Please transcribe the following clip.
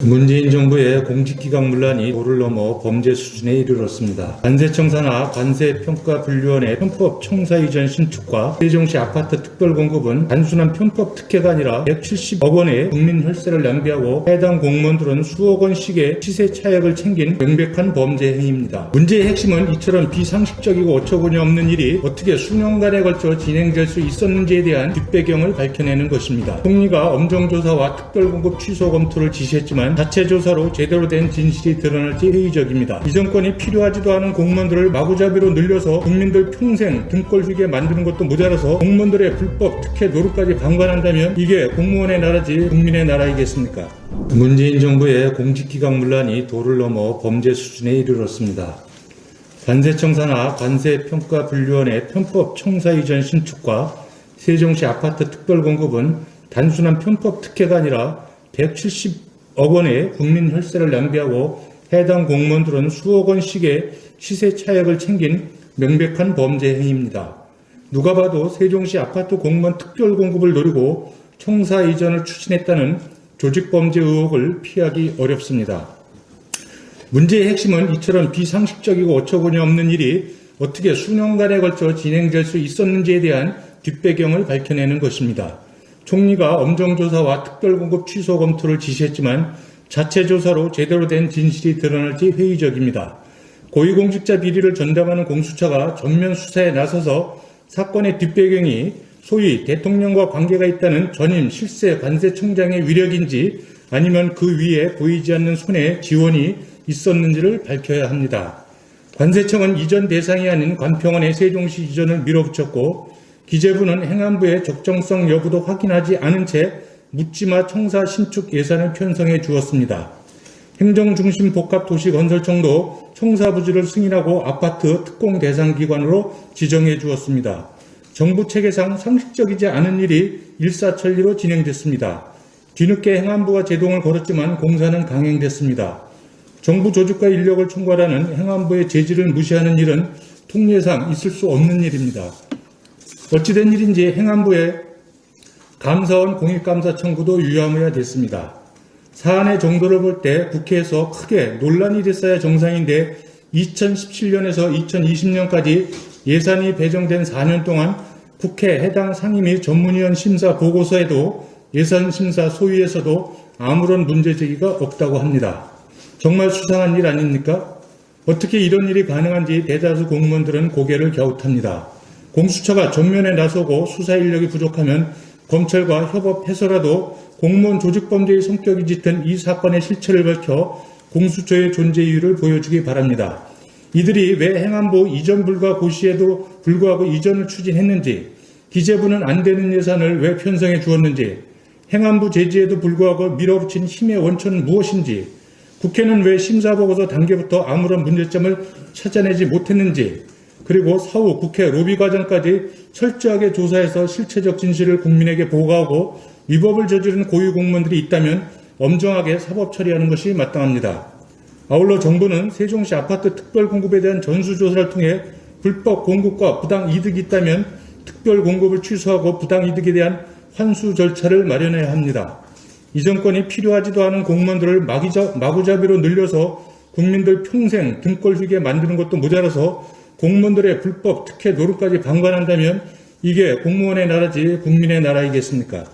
문재인 정부의 공직기강문란이 도를 넘어 범죄 수준에 이르렀습니다. 관세청사나 관세평가분류원의 편법 청사 이전 신축과 세종시 아파트 특별공급은 단순한 편법 특혜가 아니라 170억 원의 국민 혈세를 낭비하고 해당 공무원들은 수억 원씩의 시세 차익을 챙긴 명백한 범죄 행위입니다. 문제의 핵심은 이처럼 비상식적이고 어처구니 없는 일이 어떻게 수년간에 걸쳐 진행될 수 있었는지에 대한 뒷배경을 밝혀내는 것입니다. 총리가 엄정조사와 특별공급 취소 검토를 지시했지만 자체 조사로 제대로 된 진실이 드러날지 회의적입니다. 이 정권이 필요하지도 않은 공무원들을 마구잡이로 늘려서 국민들 평생 등골 휘게 만드는 것도 모자라서 공무원들의 불법 특혜 노릇까지 방관한다면 이게 공무원의 나라지 국민의 나라이겠습니까? 문재인 정부의 공직기강문란이 도를 넘어 범죄 수준에 이르렀습니다. 관세청사나 관세평가분류원의 편법 청사 이전 신축과 세종시 아파트 특별공급은 단순한 편법 특혜가 아니라 170억 원의 국민 혈세를 낭비하고 해당 공무원들은 수억 원씩의 시세 차익을 챙긴 명백한 범죄 행위입니다. 누가 봐도 세종시 아파트 공무원 특별공급을 노리고 청사 이전을 추진했다는 조직범죄 의혹을 피하기 어렵습니다. 문제의 핵심은 이처럼 비상식적이고 어처구니 없는 일이 어떻게 수년간에 걸쳐 진행될 수 있었는지에 대한 뒷배경을 밝혀내는 것입니다. 총리가 엄정조사와 특별공급 취소 검토를 지시했지만 자체 조사로 제대로 된 진실이 드러날지 회의적입니다. 고위공직자 비리를 전담하는 공수처가 전면 수사에 나서서 사건의 뒷배경이 소위 대통령과 관계가 있다는 전임 실세 관세청장의 위력인지 아니면 그 위에 보이지 않는 손에 지원이 있었는지를 밝혀야 합니다. 관세청은 이전 대상이 아닌 관평원의 세종시 이전을 밀어붙였고 기재부는 행안부의 적정성 여부도 확인하지 않은 채 묻지마 청사 신축 예산을 편성해 주었습니다. 행정중심 복합도시건설청도 청사 부지를 승인하고 아파트 특공 대상 기관으로 지정해 주었습니다. 정부 체계상 상식적이지 않은 일이 일사천리로 진행됐습니다. 뒤늦게 행안부가 제동을 걸었지만 공사는 강행됐습니다. 정부 조직과 인력을 총괄하는 행안부의 제지를 무시하는 일은 통례상 있을 수 없는 일입니다. 어찌된 일인지 행안부의 감사원 공익감사 청구도 유야무야 됐습니다. 사안의 정도를 볼 때 국회에서 크게 논란이 됐어야 정상인데 2017년에서 2020년까지 예산이 배정된 4년 동안 국회 해당 상임위 전문위원 심사 보고서에도 예산 심사 소위에서도 아무런 문제 제기가 없다고 합니다. 정말 수상한 일 아닙니까? 어떻게 이런 일이 가능한지 대다수 공무원들은 고개를 갸웃합니다. 공수처가 전면에 나서고 수사 인력이 부족하면 검찰과 협업해서라도 공무원 조직범죄의 성격이 짙은 이 사건의 실체를 밝혀 공수처의 존재 이유를 보여주기 바랍니다. 이들이 왜 행안부 이전 불가 고시에도 불구하고 이전을 추진했는지, 기재부는 안 되는 예산을 왜 편성해 주었는지, 행안부 제지에도 불구하고 밀어붙인 힘의 원천은 무엇인지, 국회는 왜 심사보고서 단계부터 아무런 문제점을 찾아내지 못했는지, 그리고 사후 국회 로비 과정까지 철저하게 조사해서 실체적 진실을 국민에게 보고하고 위법을 저지른 고위 공무원들이 있다면 엄정하게 사법 처리하는 것이 마땅합니다. 아울러 정부는 세종시 아파트 특별공급에 대한 전수조사를 통해 불법 공급과 부당 이득이 있다면 특별공급을 취소하고 부당 이득에 대한 환수 절차를 마련해야 합니다. 이 정권이 필요하지도 않은 공무원들을 마구잡이로 늘려서 국민들 평생 등골 휘게 만드는 것도 모자라서 공무원들의 불법 특혜 노릇까지 방관한다면 이게 공무원의 나라지 국민의 나라이겠습니까?